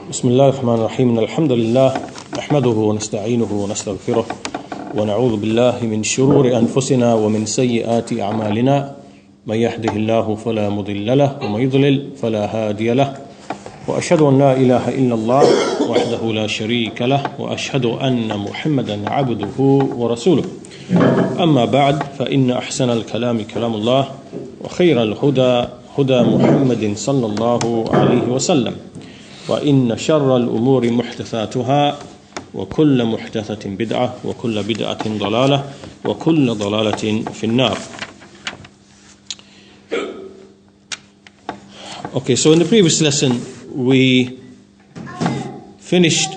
بسم الله الرحمن الرحيم الحمد لله نحمده ونستعينه ونستغفره ونعوذ بالله من شرور أنفسنا ومن سيئات أعمالنا من يهده الله فلا مضل له ومن يضلل فلا هادي له وأشهد أن لا إله إلا الله وحده لا شريك له وأشهد أن محمدا عبده ورسوله أما بعد فإن أحسن الكلام كلام الله وخير الهدى هدى محمد صلى الله عليه وسلم وإن شر الأمور محدثاتها وكل محدثة بدعة وكل بدعة ضلالة وكل ضلالة في النار. Okay, so in the previous lesson we finished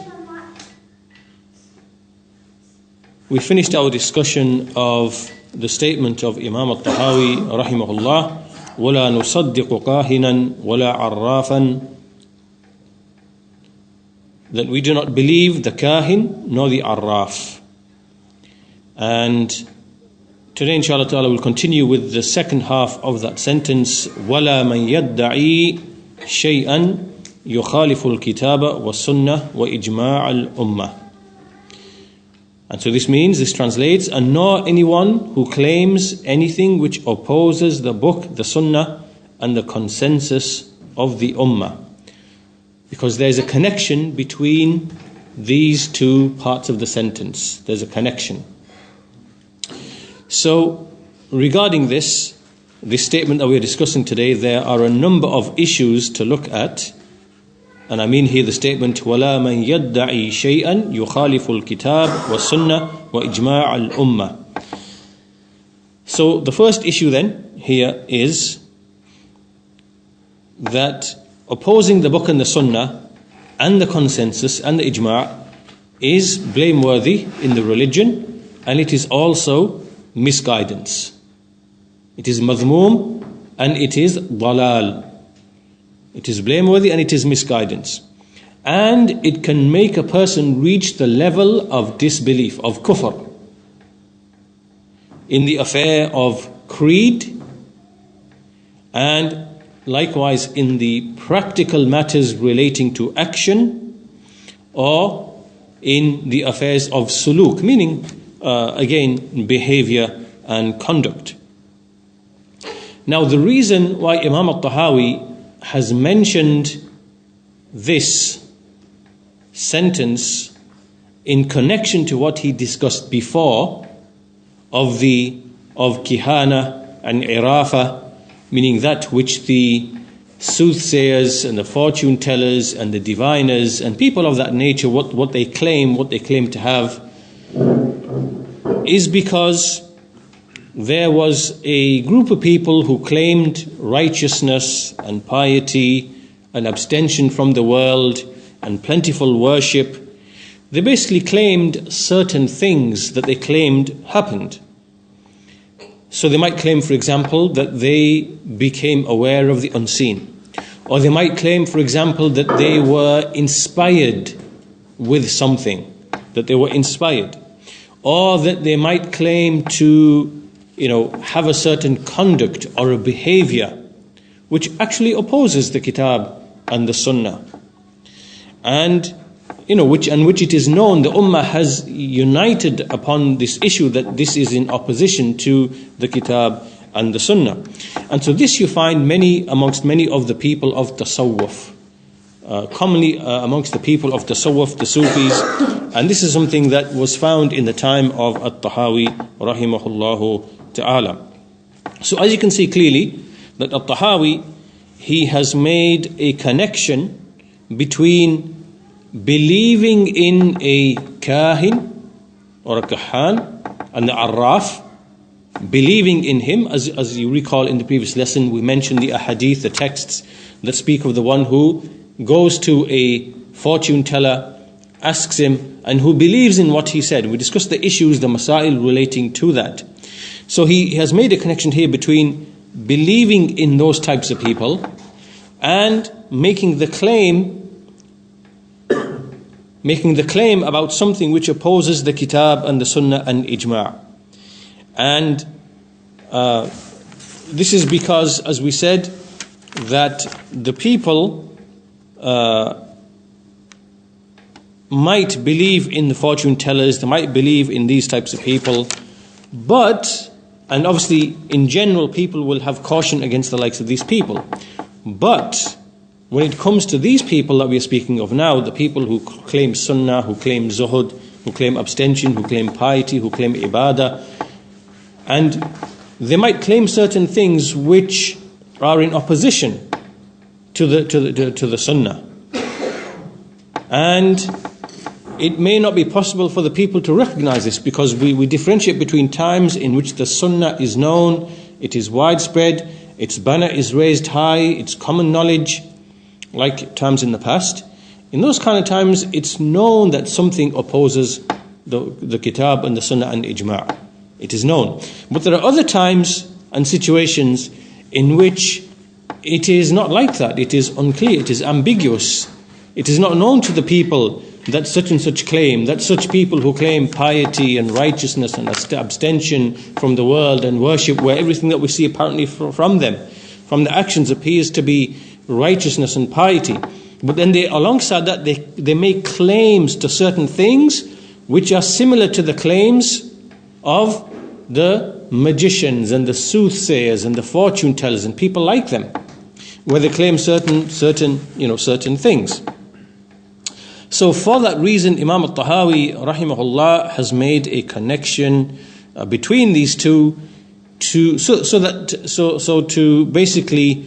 our discussion of the statement of Imam al-Tahawi rahimahullah, وَلَا نُصَدِّقُ قَاهِنًا وَلَا عَرَّافًا, that we do not believe the kahin nor the arraf. And today inshallah ta'ala we'll continue with the second half of that sentence, وَلَا مَنْ يَدَّعِي شَيْئًا يُخَالِفُ الْكِتَابَ وَالسُّنَّةِ وَإِجْمَاعَ الْأُمَّةِ. And so this translates, and nor anyone who claims anything which opposes the book, the sunnah, and the consensus of the ummah. Because there's a connection between these two parts of the sentence. There's a connection. So, regarding this statement that we're discussing today, there are a number of issues to look at. And I mean here the statement, وَلَا مَنْ يَدَّعِي شَيْئًا يُخَالِفُ الْكِتَابِ وَالسُّنَّةِ وَإِجْمَاعَ الْأُمَّةِ. So, the first issue then here is that opposing the book and the sunnah and the consensus and the ijma' is blameworthy in the religion, and it is also misguidance. It is madhmoom and it is dalal. It is blameworthy and it is misguidance. And it can make a person reach the level of disbelief, of kufr, in the affair of creed, and likewise in the practical matters relating to action, or in the affairs of suluk, meaning again behavior and conduct. Now the reason why Imam al-Tahawi has mentioned this sentence in connection to what he discussed before of kihana and irafa, meaning that which the soothsayers and the fortune tellers and the diviners and people of that nature, what they claim to have, is because there was a group of people who claimed righteousness and piety and abstention from the world and plentiful worship. They basically claimed certain things that they claimed happened. So they might claim, for example, that they became aware of the unseen. Or they might claim, for example, that they were inspired with something, that they were inspired. Or that they might claim to, have a certain conduct or a behavior which actually opposes the kitab and the sunnah. And which it is known, the ummah has united upon this issue that this is in opposition to the kitab and the sunnah. And so this you find amongst many of the people of tasawwuf, commonly amongst the people of tasawwuf, the Sufis, and this is something that was found in the time of al-Tahawi rahimahullahu ta'ala. So as you can see clearly that al-Tahawi, he has made a connection between believing in a kahin or a kahan and the arraf, believing in him, as you recall in the previous lesson we mentioned the ahadith, the texts that speak of the one who goes to a fortune teller, asks him, and who believes in what he said. We discussed the issues, the masail relating to that. So he has made a connection here between believing in those types of people and making the claim about something which opposes the kitab and the sunnah and ijma'. And this is because, as we said, that the people might believe in the fortune tellers, they might believe in these types of people, and obviously in general people will have caution against the likes of these people. But when it comes to these people that we are speaking of now, the people who claim sunnah, who claim zuhud, who claim abstention, who claim piety, who claim ibadah, and they might claim certain things which are in opposition to the sunnah. And it may not be possible for the people to recognize this, because we differentiate between times in which the sunnah is known, it is widespread, its banner is raised high, it's common knowledge, like times in the past. In those kind of times, it's known that something opposes the kitab and the sunnah and ijma'. It is known. But there are other times and situations in which it is not like that. It is unclear, it is ambiguous. It is not known to the people that such and such claim, that such people who claim piety and righteousness and abstention from the world and worship, where everything that we see apparently from them, from the actions, appears to be righteousness and piety. But then alongside that, they make claims to certain things which are similar to the claims of the magicians and the soothsayers and the fortune tellers and people like them, where they claim certain things. So for that reason, Imam al-Tahawi rahimahullah has made a connection between these two to basically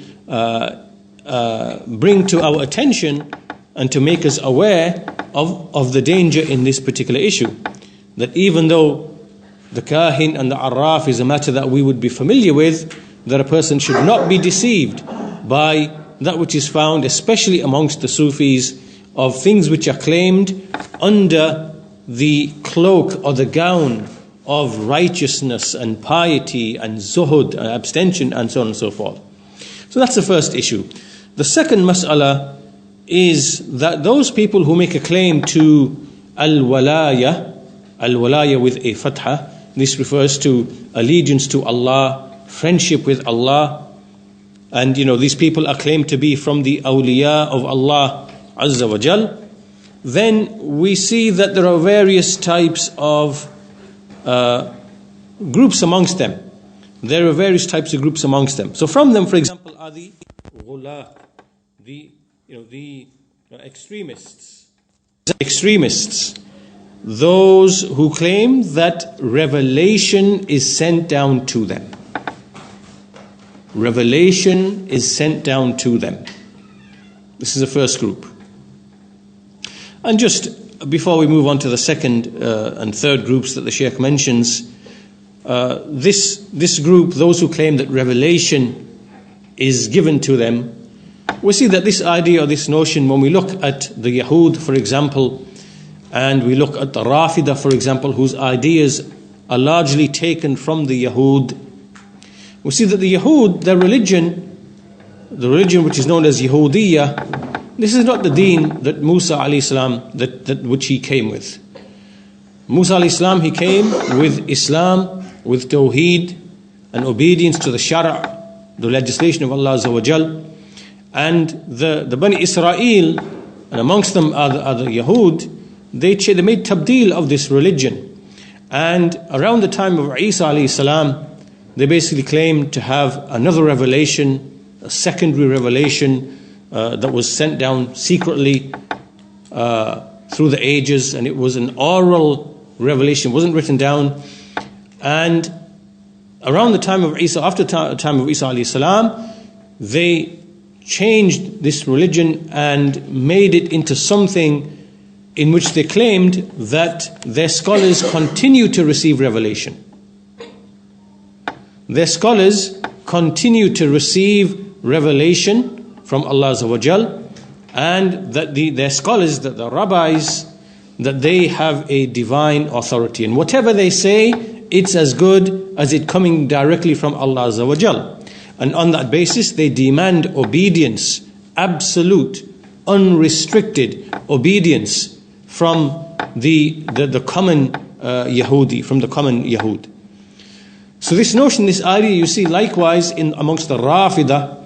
bring to our attention and to make us aware of the danger in this particular issue. That even though the kahin and the arraf is a matter that we would be familiar with, that a person should not be deceived by that which is found, especially amongst the Sufis, of things which are claimed under the cloak or the gown of righteousness and piety and zuhud and abstention and so on and so forth. So that's the first issue. The second mas'ala is that those people who make a claim to al-walaya with a fatha, this refers to allegiance to Allah, friendship with Allah, and these people are claimed to be from the awliya of Allah Azza wa Jal. Then we see that there are various types of groups amongst them. There are various types of groups amongst them. So from them, for example, are the ghula, the extremists. Extremists, those who claim that revelation is sent down to them. Revelation is sent down to them. This is the first group. And just before we move on to the second and third groups that the Shaykh mentions, this group, those who claim that revelation is given to them, we see that this idea or this notion, when we look at the Yahud, for example, and we look at the Rafidah, for example, whose ideas are largely taken from the Yahud, we see that the Yahud, their religion, the religion which is known as Yahudiyyah, this is not the deen that Musa alayhi salam, that which he came with. Musa alayhi salam, he came with Islam, with Tawheed and obedience to the Shara', the legislation of Allah Azza wa Jal. And the Bani Israel, and amongst them are the Yahud, they made tabdeel of this religion. And around the time of Isa alayhi salam, they basically claimed to have another revelation, a secondary revelation that was sent down secretly through the ages, and it was an oral revelation, it wasn't written down. And around the time of Isa, after the time of Isa alayhi salam, they changed this religion and made it into something in which they claimed that their scholars continue to receive revelation. Their scholars continue to receive revelation from Allah Azza wa Jal, and that their scholars, that the rabbis, that they have a divine authority, and whatever they say, it's as good as it coming directly from Allah Azza wa Jal. And on that basis, they demand obedience, absolute, unrestricted obedience from the common Yahudi, from the common Yahud. So this notion, this idea, you see likewise amongst the Rafidah,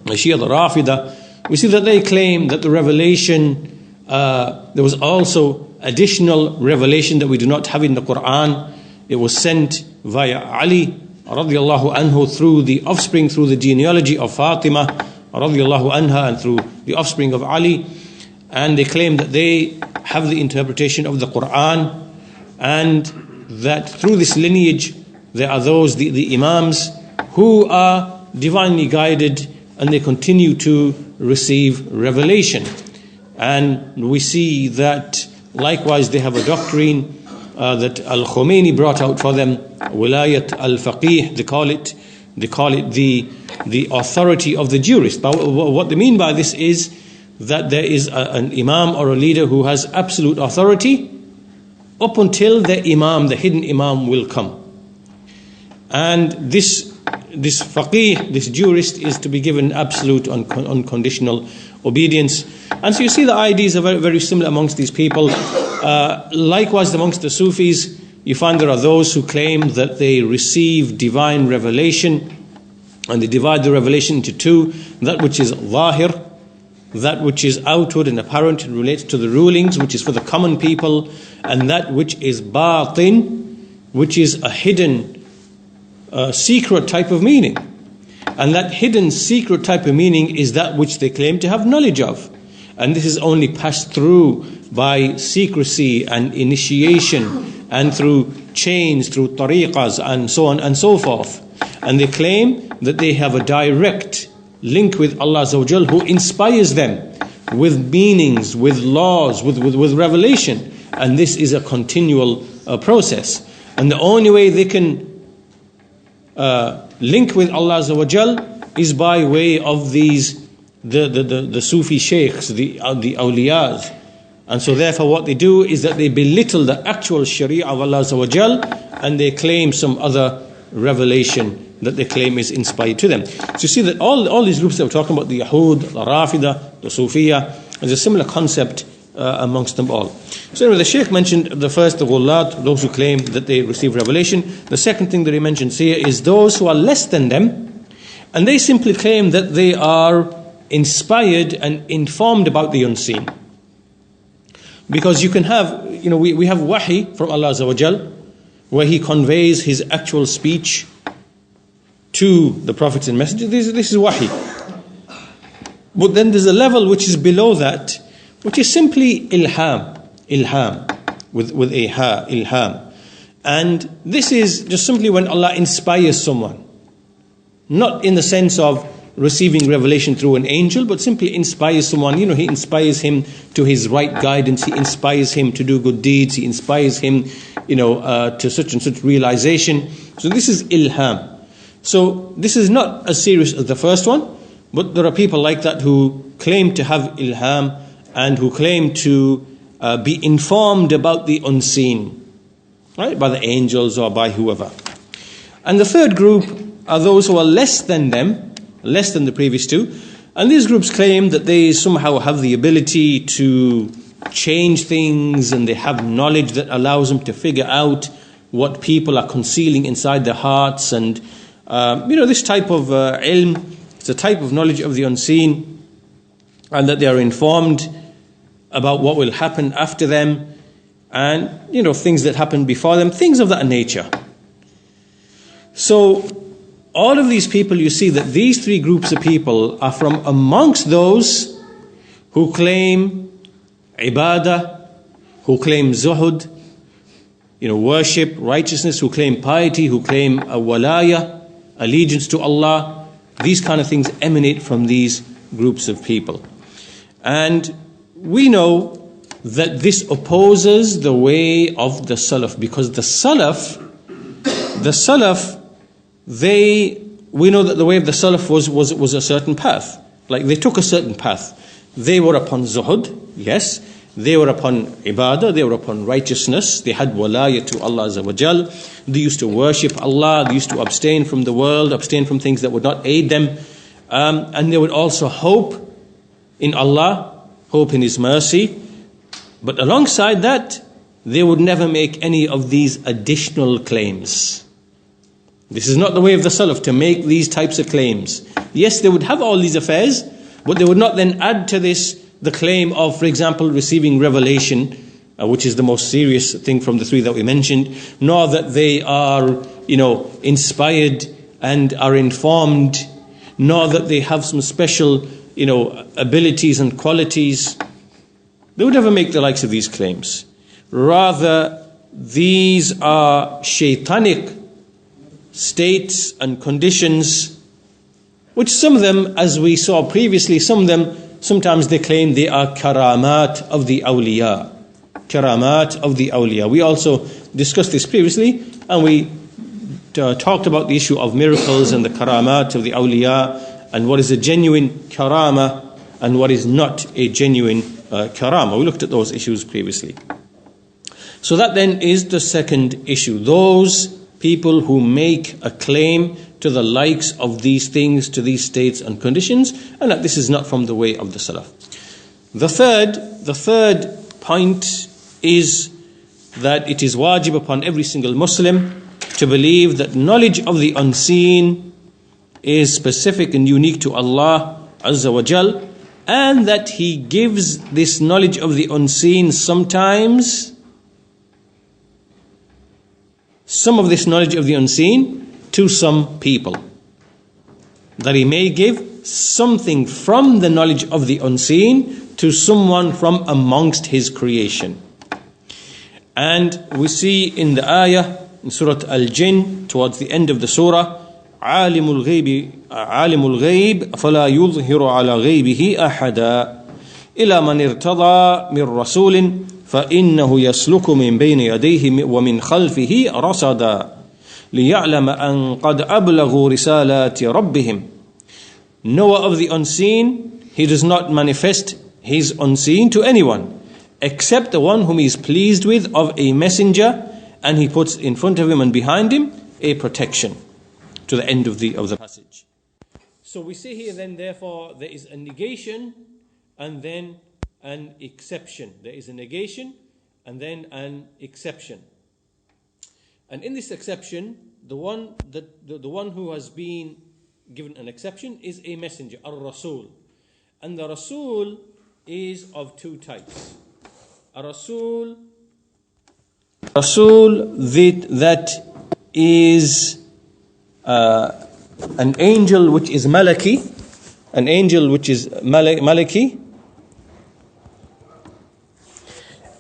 the Shia, the Rafidah, we see that they claim that the revelation There was also additional revelation that we do not have in the Quran. It was sent via Ali radiallahu anhu through the offspring, through the genealogy of Fatima radiallahu anha, and through the offspring of Ali. And they claim that they have the interpretation of the Quran, and that through this lineage there are those, the Imams, who are divinely guided, and they continue to receive revelation. And we see that likewise they have a doctrine that Al-Khomeini brought out for them, Wilayat al-Faqih, they call it the authority of the jurist. But what they mean by this is that there is an imam or a leader who has absolute authority up until the imam, the hidden imam, will come. And this faqih, this jurist, is to be given absolute unconditional obedience. And so you see the ideas are very, very similar amongst these people. Likewise, amongst the Sufis, you find there are those who claim that they receive divine revelation, and they divide the revelation into two: that which is zahir, that which is outward and apparent and relates to the rulings, which is for the common people, and that which is batin, which is a hidden, secret type of meaning. And that hidden secret type of meaning is that which they claim to have knowledge of. And this is only passed through by secrecy and initiation, and through chains, through tariqas, and so on and so forth. And they claim that they have a direct link with Allah Azza wa Jal, who inspires them with meanings, with laws, with revelation. And this is a continual process. And the only way they can link with Allah Azza wa Jal is by way of the Sufi sheikhs, the awliyas. And so therefore what they do is that they belittle the actual sharia of Allah Azza wa Jal, and they claim some other revelation that they claim is inspired to them. So you see that all these groups that we're talking about, the Yahud, the Rafida, the Sufiya, there's a similar concept amongst them all. So anyway, the Shaykh mentioned the first, the Ghullat, those who claim that they receive revelation. The second thing that he mentions here is those who are less than them, and they simply claim that they are inspired and informed about the unseen. Because you can have, we have wahi from Allah Azza wa Jal, where He conveys His actual speech to the prophets and messengers. This is wahi. But then there's a level which is below that, which is simply ilham, with a ha, ilham. And this is just simply when Allah inspires someone, not in the sense of receiving revelation through an angel, but simply inspires someone. He inspires him to his right guidance, He inspires him to do good deeds, He inspires him, to such and such realization. So this is ilham. So this is not as serious as the first one, but there are people like that who claim to have ilham and who claim to be informed about the unseen, right, by the angels or by whoever. And the third group are those who are less than them, less than the previous two, and these groups claim that they somehow have the ability to change things, and they have knowledge that allows them to figure out what people are concealing inside their hearts, and this type of ilm, it's a type of knowledge of the unseen, and that they are informed about what will happen after them, and things that happened before them, things of that nature. So all of these people, you see that these three groups of people are from amongst those who claim ibadah, who claim zuhud, worship, righteousness, who claim piety, who claim a walaya, allegiance to Allah. These kind of things emanate from these groups of people. And we know that this opposes the way of the Salaf, because the Salaf, we know that the way of the Salaf was a certain path. Like they took a certain path. They were upon zuhud, yes. They were upon ibadah, they were upon righteousness. They had walaya to Allah Azza wa Jal. They used to worship Allah. They used to abstain from the world, abstain from things that would not aid them. And they would also hope in Allah, hope in His mercy. But alongside that, they would never make any of these additional claims. This is not the way of the Salaf to make these types of claims. Yes, they would have all these affairs, but they would not then add to this the claim of, for example, receiving revelation, which is the most serious thing from the three that we mentioned, nor that they are, inspired and are informed, nor that they have some special, abilities and qualities. They would never make the likes of these claims. Rather, these are shaitanic states and conditions, which some of them, as we saw previously, sometimes they claim they are karamat of the awliya. Karamat of the awliya. We also discussed this previously, and we talked about the issue of miracles and the karamat of the awliya, and what is a genuine karama and what is not a genuine karama. We looked at those issues previously. So that then is the second issue. Those people who make a claim to the likes of these things, to these states and conditions, and that this is not from the way of the Salaf. The third point is that it is wajib upon every single Muslim to believe that knowledge of the unseen is specific and unique to Allah Azza wa Jal, and that He gives this knowledge of the unseen sometimes, some of this knowledge of the unseen, to some people. That He may give something from the knowledge of the unseen to someone from amongst His creation. And we see in the ayah in Surah Al-Jinn, towards the end of the surah, عالم الغيب فلا يظهر على غيبه أحدا إلى من ارتضى من رسول فإنه يسلك من بين يديه ومن خلفه رصدا ليعلم أن قد أبلغوا رسالات ربهم. Knower of the unseen, He does not manifest His unseen to anyone except the one whom He is pleased with of a messenger, and He puts in front of him and behind him a protection, to the end of the passage. So we see here then, therefore, there is a negation and then an exception. There is a negation and then an exception. And in this exception, the one who has been given an exception is a messenger, al-Rasul. And the Rasul is of two types. A Rasul that is an angel which is malaki,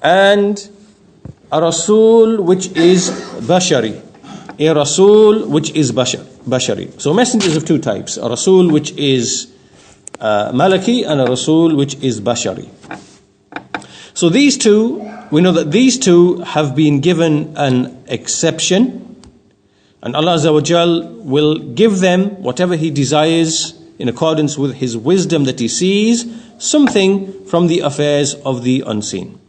and a Rasul which is bashari, a Rasul which is bashari. So messengers of two types, a Rasul which is malaki and a Rasul which is bashari. So these two, we know that these two have been given an exception, and Allah Azza wa Jal will give them whatever He desires in accordance with His wisdom that He sees, something from the affairs of the unseen.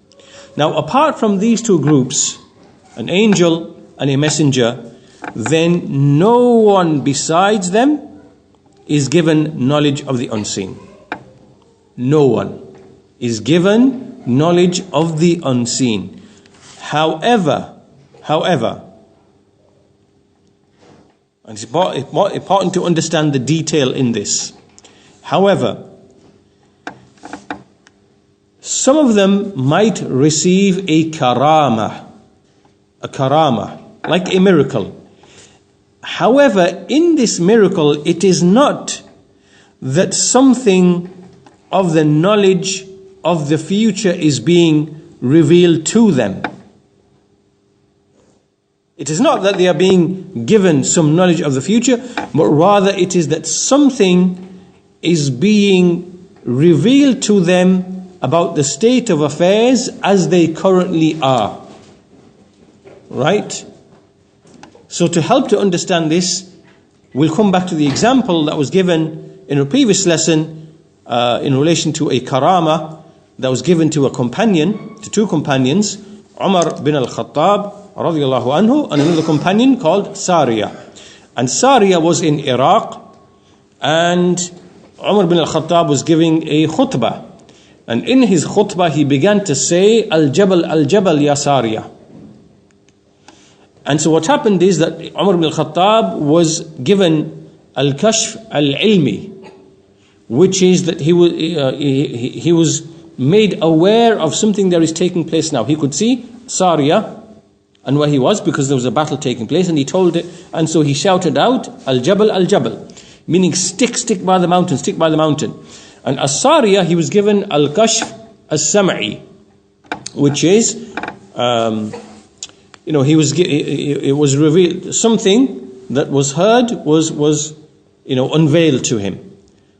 Now, apart from these two groups, an angel and a messenger, then no one besides them is given knowledge of the unseen. No one is given knowledge of the unseen. However, and it's important to understand the detail in this. However, some of them might receive a karama, like a miracle. However, in this miracle, it is not that something of the knowledge of the future is being revealed to them. It is not that they are being given some knowledge of the future, but rather it is that something is being revealed to them about the state of affairs as they currently are. Right? So to help to understand this, we'll come back to the example that was given in a previous lesson in relation to a karama that was given to two companions, Umar bin al-Khattab radiyallahu anhu, and another companion called Sariya. And Sariya was in Iraq, and Umar bin al-Khattab was giving a khutbah. And in his khutbah he began to say, Al-Jabal ya Sariya. And so what happened is that Umar bin al-Khattab was given Al-Kashf al-Ilmi, which is that he was made aware of something that is taking place now. He could see Sariyah and where he was, because there was a battle taking place, and he told it, and so he shouted out, Al-Jabal, Al-Jabal, meaning stick by the mountain, stick by the mountain. And As-Sariyah, he was given Al-Kashf As-Sam'i, which is, it was revealed, something that was heard was unveiled to him.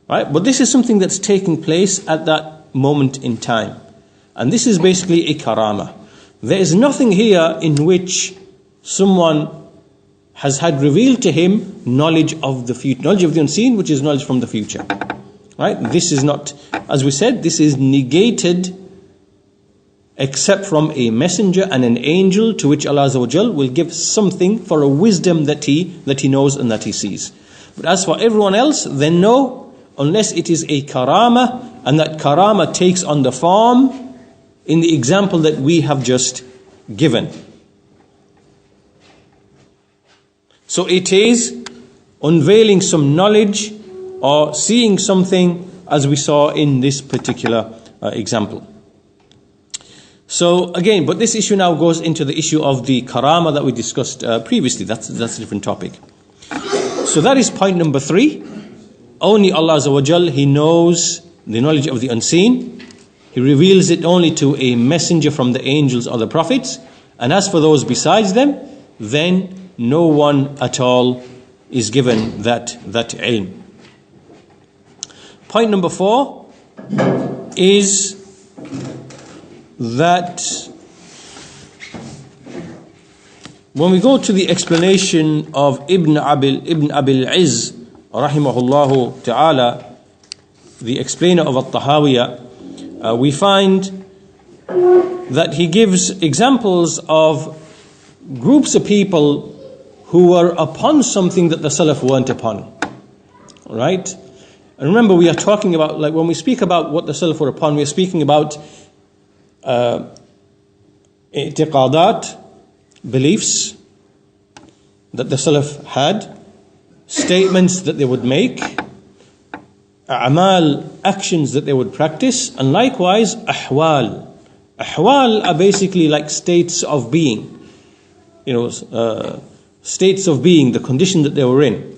Right? But this is something that's taking place at that moment in time. And this is basically a karama. There is nothing here in which someone has had revealed to him knowledge of the future, knowledge of the unseen, which is knowledge from the future. Right? This is not, as we said, this is negated except from a messenger and an angel, to which Allah Azza wa Jal will give something for a wisdom that he knows and that he sees. But as for everyone else, then no, unless it is a karama, and that karama takes on the form in the example that we have just given. So it is unveiling some knowledge or seeing something, as we saw in this particular example. So again, but this issue now goes into the issue of the karama that we discussed previously. That's a different topic. So that is point number 3. Only Allah Azza wa Jal, He knows the knowledge of the unseen. He reveals it only to a messenger from the angels or the prophets. And as for those besides them, then no one at all is given that ilm. Point number 4 is that when we go to the explanation of Ibn Abil Izz rahimahullahu ta'ala, the explainer of At-Tahaawiyyah, we find that he gives examples of groups of people who were upon something that the Salaf weren't upon. Right? And remember, we are talking about, like when we speak about what the Salaf were upon, we are speaking about i'tiqadat, beliefs that the Salaf had, statements that they would make, a'mal, actions that they would practice, and likewise ahwal. Ahwal are basically like states of being, states of being, the condition that they were in.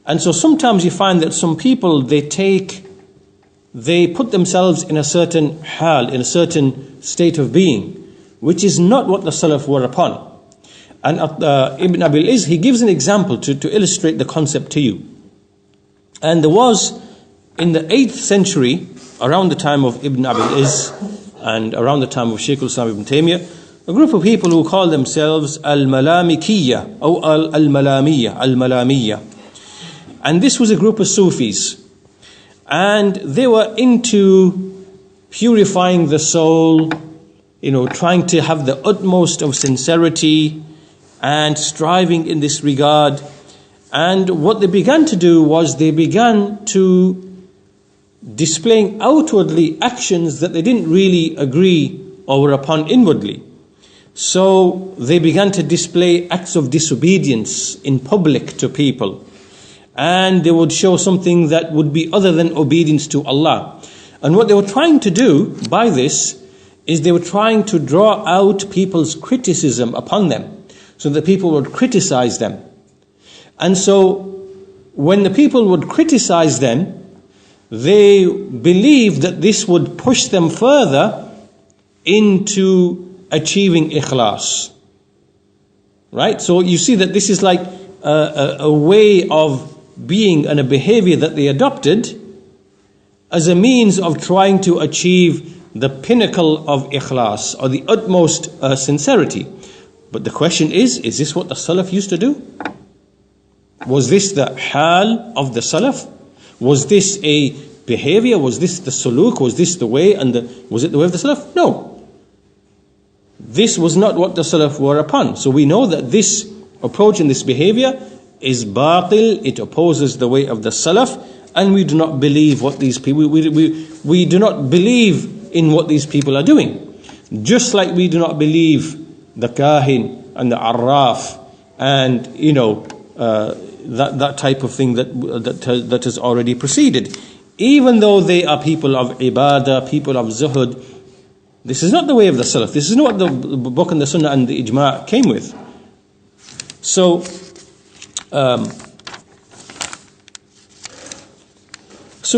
And so sometimes you find that some people, they put themselves in a certain hal, in a certain state of being, which is not what the Salaf were upon. And Ibn Abil Izz, he gives an example to illustrate the concept to you. And there was, in the 8th century, around the time of Ibn Abil Izz, and around the time of Shaykh Islam Ibn Taymiyyah, a group of people who called themselves al-Malamikiyya, or al-Malamiyya. And this was a group of Sufis. And they were into purifying the soul, trying to have the utmost of sincerity and striving in this regard. And what they began to do was they began to displaying outwardly actions that they didn't really agree or were upon inwardly. So they began to display acts of disobedience in public to people. And they would show something that would be other than obedience to Allah. And what they were trying to do by this is they were trying to draw out people's criticism upon them, so that people would criticize them. And so when the people would criticize them, they believed that this would push them further into achieving ikhlas. Right? So you see that this is like a way of being and a behavior that they adopted as a means of trying to achieve the pinnacle of ikhlas, or the utmost sincerity. But the question is this what the Salaf used to do? Was this the hal of the Salaf? Was this a behavior? Was this the suluk? Was this the way? Was it the way of the Salaf? No. This was not what the Salaf were upon. So we know that this approach and this behavior is batil. It opposes the way of the Salaf, and we do not believe what these people. We do not believe in what these people are doing. Just like we do not believe the kahin and the arraf and that type of thing that has already proceeded. even though they are people of ibadah, people of zuhud, this is not the way of the Salaf. This is not what the book and the Sunnah and the Ijma' came with. So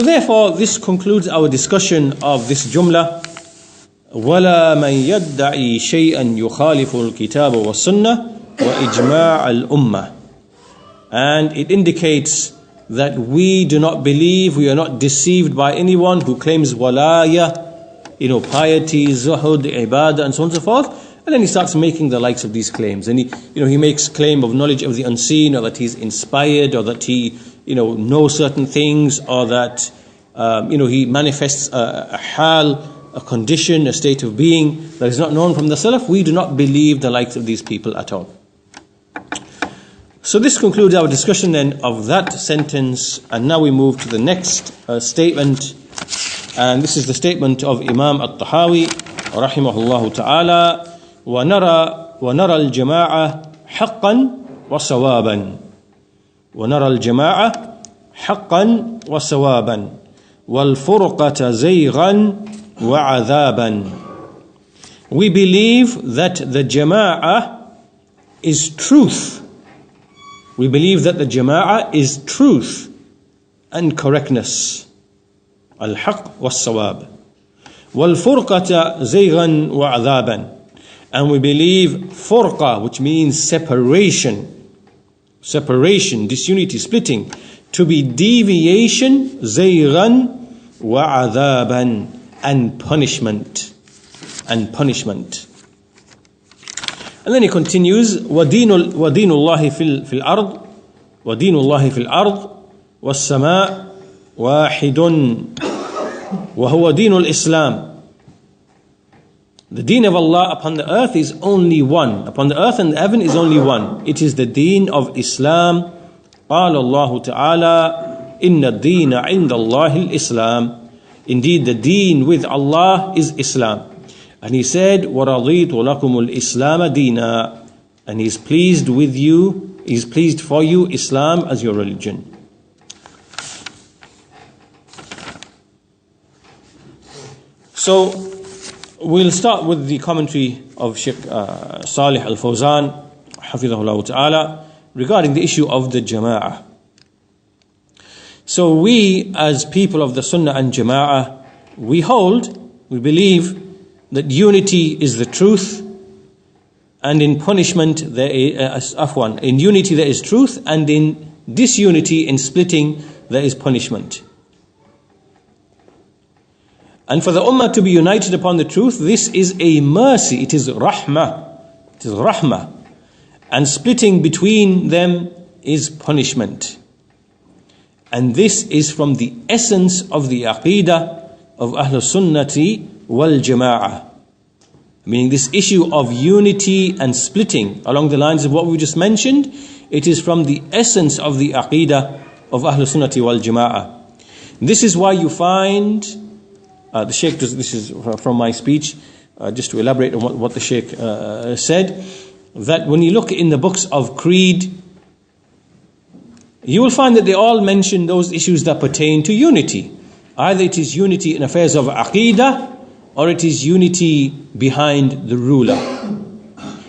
therefore, this concludes our discussion of this jumla. وَلَا مَنْ يَدَّعِي شَيْئًا يُخَالِفُ الْكِتَابَ وَالسُّنَّةِ وَإِجْمَاعَ الْأُمَّةِ. And it indicates that we do not believe, we are not deceived by anyone who claims walaya, piety, zuhud, ibadah, and so on and so forth. And then he starts making the likes of these claims. And he makes claim of knowledge of the unseen, or that he's inspired, or that he, knows certain things, or that, he manifests a hal, a condition, a state of being that is not known from the Salaf. We do not believe the likes of these people at all. So this concludes our discussion then of that sentence, and now we move to the next statement, and this is the statement of Imam at-Tahawi rahimahullah ta'ala: وَنَرَى الْجَمَاعَةَ حَقًّا وَصَوَابًا وَنَرَى الْجَمَاعَةَ حَقًّا وَصَوَابًا وَالْفُرْقَةَ زَيْغًا وَعَذَابًا. We believe that the Jama'ah is truth. We believe that the Jama'ah is truth and correctness. Al-Haq was-Sawab. Wal-Furqata Zaygan wa Adhaban. And we believe Furqa, which means separation, disunity, splitting, to be deviation, Zaygan wa Adhaban, and punishment. And then he continues, وَدِينُ اللَّهِ فِي الْأَرْضِ وَدِينُ اللَّهِ فِي الْأَرْضِ وَالسَّمَاءِ وَاحِدٌ وَهُوَ دِينُ الْإِسْلَامِ. The deen of Allah upon the earth is only one. Upon the earth and the heaven is only one. It is the deen of Islam. قال الله تعالى إِنَّ الدِّينَ عِنْدَ اللَّهِ الْإِسْلَامِ. Indeed, the deen with Allah is Islam. And he said, وَرَضِيتُ لَكُمُ الْإِسْلَامَ دِينًا. And he's pleased with you, he's pleased for you Islam as your religion. So we'll start with the commentary of Shaykh Saalih al-Fawzaan hafidhahullah ta'ala regarding the issue of the Jama'ah. So we as people of the Sunnah and Jama'ah, we believe that unity is the truth, and in punishment there is in unity there is truth, and in disunity, in splitting, there is punishment. And for the ummah to be united upon the truth, this is a mercy, it is rahmah. And splitting between them is punishment. And this is from the essence of the Aqeedah of Ahl Sunnati wal Jama'ah. Meaning this issue of unity and splitting along the lines of what we just mentioned, it is from the essence of the Aqeedah of Ahl Sunnati wal Jama'ah. This is why you find, the Shaykh does, this is from my speech, just to elaborate on what the Shaykh said, that when you look in the books of creed, you will find that they all mention those issues that pertain to unity. Either it is unity in affairs of Aqeedah, or it is unity behind the ruler.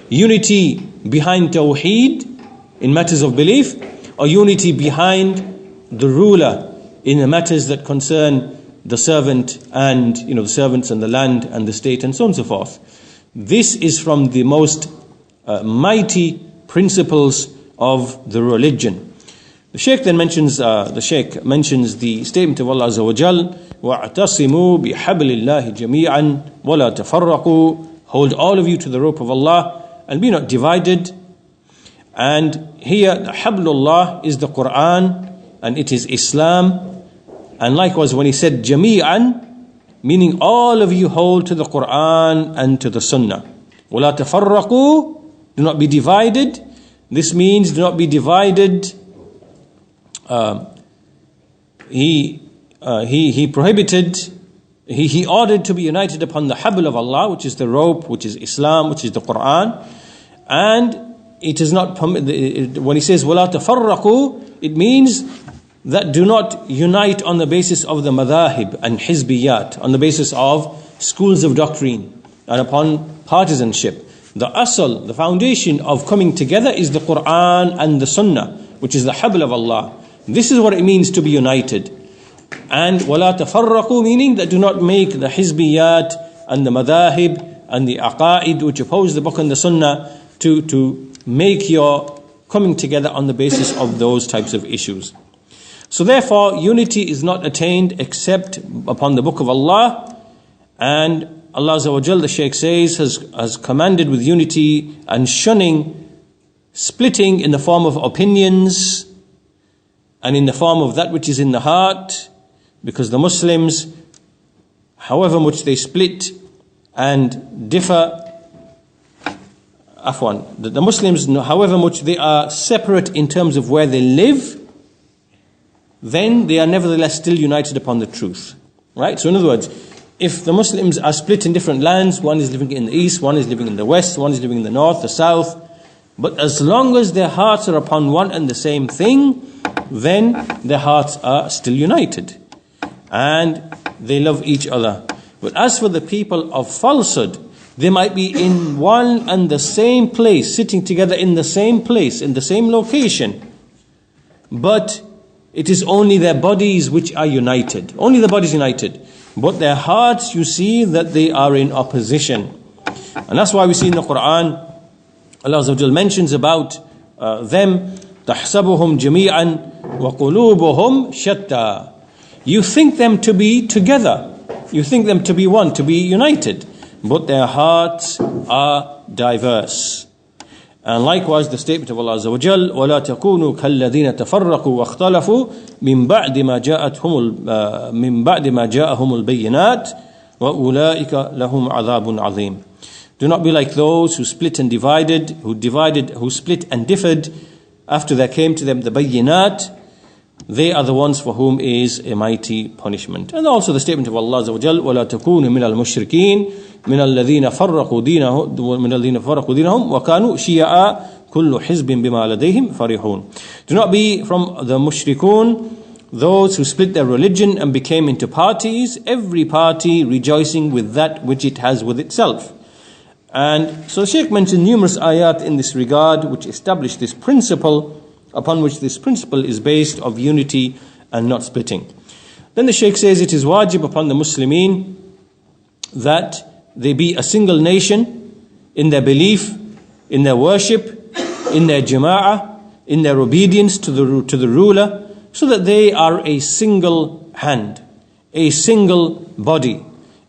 Unity behind Tawheed in matters of belief, or unity behind the ruler in the matters that concern the servant and, the servants and the land and the state and so on and so forth. This is from the most mighty principles of the religion. The Shaykh then mentions the statement of Allah Azza wa Jal, وَاعْتَصِمُوا بِحَبْلِ اللَّهِ جَمِيعًا وَلَا تَفَرَّقُوا. Hold all of you to the rope of Allah and be not divided. And here, Hablullah is the Quran and it is Islam. And likewise, when he said جَمِيعًا, meaning all of you hold to the Quran and to the Sunnah. وَلَا تَفَرَّقُوا, do not be divided. This means do not be divided. He prohibited, he ordered to be united upon the habl of Allah, which is the rope, which is Islam, which is the Quran. And it is not, when he says وَلَا تَفَرَّقُوا, it means that do not unite on the basis of the madahib and hizbiyat, on the basis of schools of doctrine and upon partisanship. The asl, the foundation of coming together is the Quran and the Sunnah, which is the habl of Allah. This is what it means to be united. And وَلَا تَفَرَّقُوا, meaning that do not make the hizbiyat and the madahib and the aqaid which oppose the book and the Sunnah to make your coming together on the basis of those types of issues. So therefore, unity is not attained except upon the book of Allah. And Allah Azza wa Jal, the Shaykh says, has commanded with unity and shunning splitting in the form of opinions and in the form of that which is in the heart, because the Muslims, however much they split and differ, the Muslims, however much they are separate in terms of where they live, then they are nevertheless still united upon the truth. Right? So in other words, if the Muslims are split in different lands, one is living in the east, one is living in the west, one is living in the north, the south, but as long as their hearts are upon one and the same thing, then their hearts are still united and they love each other. But as for the people of falsehood, they might be in one and the same place, sitting together in the same place, in the same location, but it is only their bodies which are united. Only the bodies united. But their hearts, you see that they are in opposition. And that's why we see in the Quran, Allah Azza wa Jal mentions about them, تَحْسَبُهُمْ جَمِيعًا وَقُلُوبُهُمْ شَتَّى. You think them to be together. You think them to be one, to be united. But their hearts are diverse. And likewise the statement of Allah Azza wa Jal, وَلَا تَكُونُوا كَالَّذِينَ تَفَرَّقُوا وَاخْتَلَفُوا مِنْ بَعْدِ مَا جَاءَهُمُ الْبَيِّنَاتِ وَأُولَٰئِكَ لَهُمْ عَذَابٌ عَظِيمٌ. Do not be like those who split and divided, who split and differed after there came to them the bayyinat. They are the ones for whom is a mighty punishment. And also the statement of Allah Azza wa Jal, وَلَا تَكُونُوا مِنَ الْمُشْرِكِينَ من الذين فرقوا دينهم وكانوا شيعا كل حزب بما لديهم فرحون. Do not be from the mushrikun, those who split their religion and became into parties, every party rejoicing with that which it has with itself. And so the Shaykh mentioned numerous ayat in this regard which establish this principle, upon which this principle is based, of unity and not splitting. Then the Shaykh says it is wajib upon the Muslimin that they be a single nation in their belief, in their worship, in their jama'ah, in their obedience to the ruler, so that they are a single hand, a single body,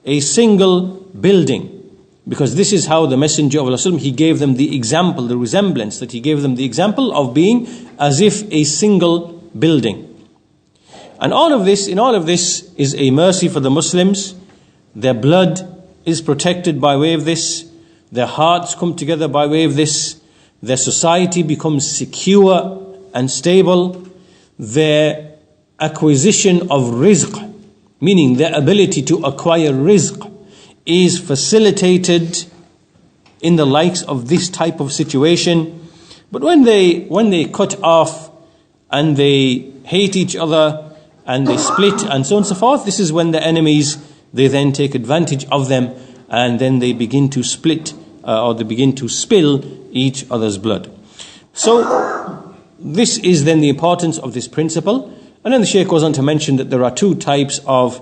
a single building. Because this is how the Messenger of Allah, he gave them the example, the resemblance, that he gave them the example of being as if a single building. And in all of this is a mercy for the Muslims. Their blood is protected by way of this. Their hearts come together by way of this. Their society becomes secure and stable. Their acquisition of rizq, meaning their ability to acquire rizq, is facilitated in the likes of this type of situation. But when they cut off and they hate each other and they split and so on and so forth, this is when the enemies, they then take advantage of them and then they begin to split or they begin to spill each other's blood. So this is then the importance of this principle. And then the Shaykh goes on to mention that there are two types of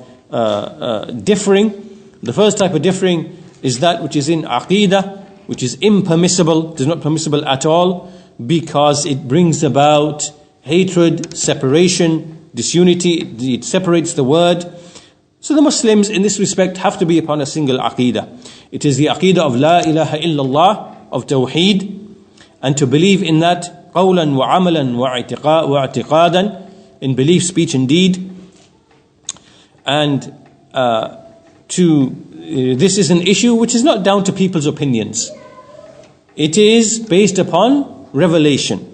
differing. The first type of differing is that which is in Aqeedah, which is impermissible, it is not permissible at all, because it brings about hatred, separation, disunity, it separates the word. So the Muslims in this respect have to be upon a single Aqeedah. It is the Aqeedah of La ilaha illallah, of Tawheed, and to believe in that qawlan wa amalan wa i'tiqadan, in belief, speech and deed. And this is an issue which is not down to people's opinions. It is based upon revelation.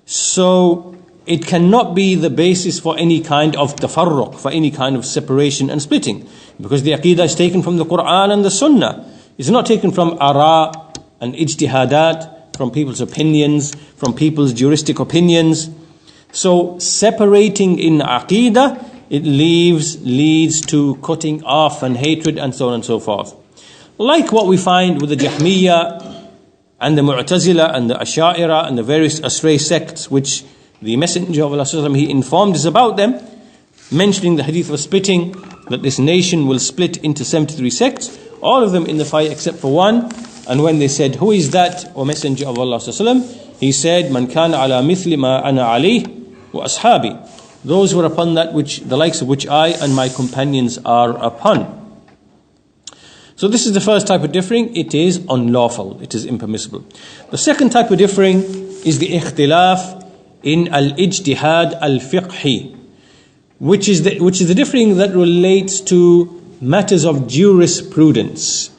So it cannot be the basis for any kind of tafarruq, for any kind of separation and splitting. Because the Aqeedah is taken from the Quran and the Sunnah. It's not taken from ara and ijtihadat, from people's opinions, from people's juristic opinions. So separating in Aqeedah, it leads to cutting off and hatred and so on and so forth. Like what we find with the Jahmiyyah and the Mu'tazila and the Asha'ira and the various astray sects which the Messenger of Allah, he informed us about them, mentioning the hadith of spitting, that this nation will split into 73 sects, all of them in the fire except for one. And when they said, who is that, O Messenger of Allah, he said, Man kana ala mithli ma ana alayh wa ashabi. Those who are upon that which the likes of which I and my companions are upon. So this is the first type of differing. It is unlawful. It is impermissible. The second type of differing is the ikhtilaf in al-ijtihad al-fiqhi, which is the differing that relates to matters of jurisprudence,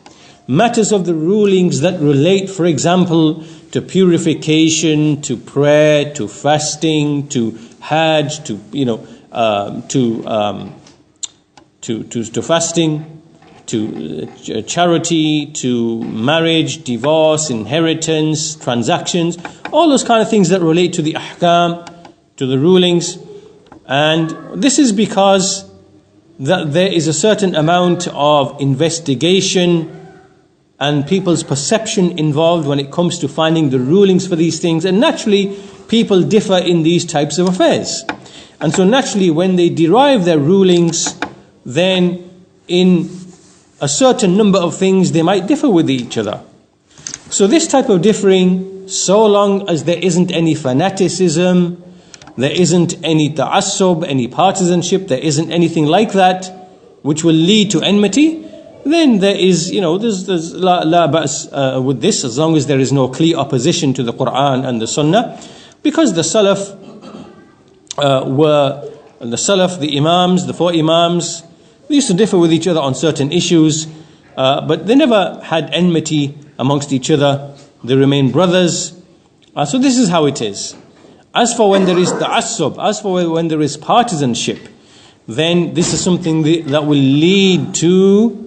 matters of the rulings that relate, for example, to purification, to prayer, to fasting, to Hajj, to fasting, to charity, to marriage, divorce, inheritance, transactions, all those kind of things that relate to the ahkam, to the rulings. And this is because that there is a certain amount of investigation and people's perception involved when it comes to finding the rulings for these things. And naturally, people differ in these types of affairs. And so naturally, when they derive their rulings, then in a certain number of things, they might differ with each other. So this type of differing, so long as there isn't any fanaticism, there isn't any ta'assub, any partisanship, there isn't anything like that which will lead to enmity, then there is, there's la ba's with this, as long as there is no clear opposition to the Quran and the Sunnah. Because the Salaf the Imams, the four Imams, they used to differ with each other on certain issues, but they never had enmity amongst each other. They remained brothers. So this is how it is. As for when there is ta'assub, as for when there is partisanship, then this is something that will lead to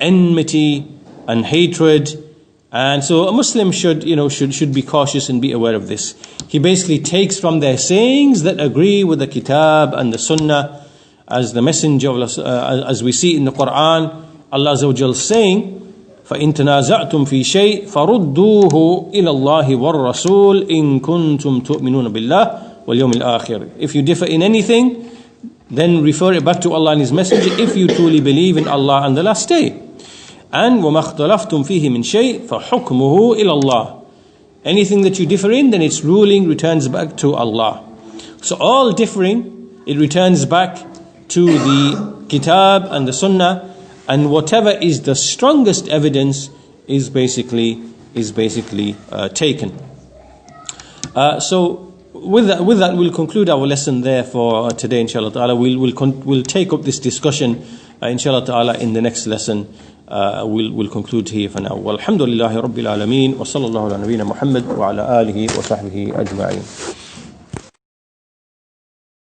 enmity and hatred. And so a Muslim should be cautious and be aware of this. He basically takes from their sayings that agree with the Kitab and the Sunnah, as the Messenger of Allah, as we see in the Quran, Allah Azza wa Jal saying, فَإِن تَنَازَعْتُمْ فِي شَيْءٍ فَرُدُّوهُ إِلَى اللَّهِ وَالرَّسُولِ إِن كُنتُمْ تُؤْمِنُونَ بِاللَّهِ وَالْيَوْمِ الْآخِرِ. If you differ in anything, then refer it back to Allah and His Messenger, if you truly believe in Allah and the Last Day. And وَمَا اخْتَلَفْتُمْ فِيهِ مِنْ شَيْءٍ فَحُكْمُهُ إِلَى اللَّهِ. Anything that you differ in, then its ruling returns back to Allah. So all differing, it returns back to the Kitab and the Sunnah, and whatever is the strongest evidence is basically taken. So with that we'll conclude our lesson there for today, inshallah ta'ala. We'll take up this discussion inshallah ta'ala in the next lesson. We'll conclude here for now. Walhamdulillahi Rabbil Alameen wa sallallahu ala nabiyyina Muhammad wa ala alihi wa sahbihi ajma'in.